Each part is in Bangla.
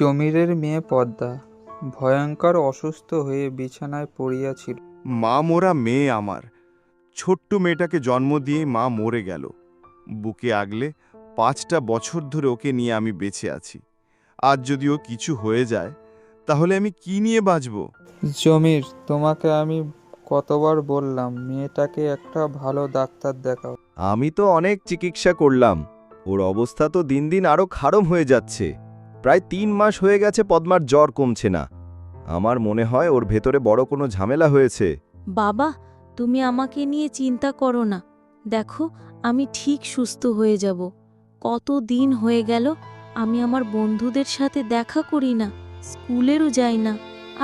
জমিরের মেয়ে পদ্মা ভয়ঙ্কর অসুস্থ হয়ে বিছানায় পড়িয়াছিল। মা মোরা মেয়ে আমার, ছোট্ট মেয়েটাকে জন্ম দিয়ে মা মরে গেল। বুকে আগলে 5টা বছর ধরে ওকে নিয়ে আমি বেঁচে আছি। আজ যদি ও কিছু হয়ে যায় তাহলে আমি কি নিয়ে বাঁচব? জমির, তোমাকে আমি কতবার বললাম মেয়েটাকে একটা ভালো ডাক্তার দেখাও। আমি তো অনেক চিকিৎসা করলাম, ওর অবস্থা তো দিন দিন আরো খারাপ হয়ে যাচ্ছে। প্রায় 3 মাস হয়ে গেছে পদ্মার জ্বর কমছে না। আমার মনে হয় ওর ভেতরে বড় কোনো ঝামেলা হয়েছে। বাবা, তুমি আমাকে নিয়ে চিন্তা করো না। দেখো, আমি ঠিক সুস্থ হয়ে যাব। কত দিন হয়ে গেল আমি আমার বন্ধুদের সাথে দেখা করি না, স্কুলেরও যাই না,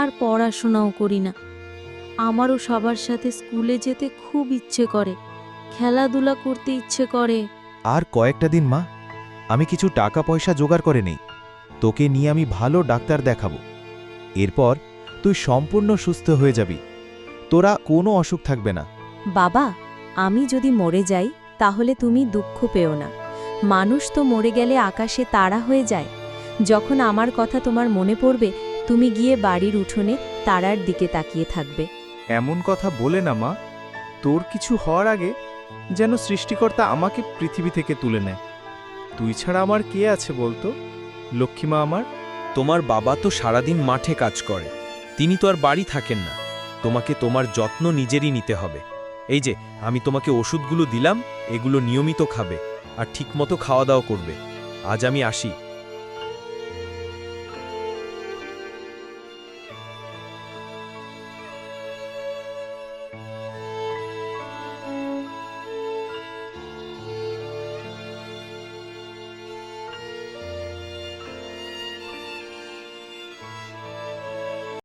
আর পড়াশোনাও করি না। আমারও সবার সাথে স্কুলে যেতে খুব ইচ্ছে করে, খেলাধুলা করতে ইচ্ছে করে। আর কয়েকটা দিন মা, আমি কিছু টাকা পয়সা জোগাড় করে নেই, তোকে নিয়ে আমি ভালো ডাক্তার দেখাবো। এরপর তুই সম্পূর্ণ সুস্থ হয়ে যাবি, তোরা কোনো অসুখ থাকবে না। বাবা, আমি যদি মরে যাই তাহলে তুমি দুঃখ পেও না। মানুষ তো মরে গেলে আকাশে তারা হয়ে যায়। যখন আমার কথা তোমার মনে পড়বে, তুমি গিয়ে বাড়ির উঠোনে তারার দিকে তাকিয়ে থাকবে। এমন কথা বলে না মা, তোর কিছু হওয়ার আগে যেন সৃষ্টিকর্তা আমাকে পৃথিবী থেকে তুলে নেয়। তুই ছাড়া আমার কে আছে বলতো লক্ষ্মীমা আমার? তোমার বাবা তো সারাদিন মাঠে কাজ করে, তিনি তো আর বাড়ি থাকেন না। তোমাকে তোমার যত্ন নিজেরই নিতে হবে। এই যে আমি তোমাকে ওষুধগুলো দিলাম, এগুলো নিয়মিত খাবে আর ঠিকমতো খাওয়া দাওয়া করবে। আজ আমি আসি।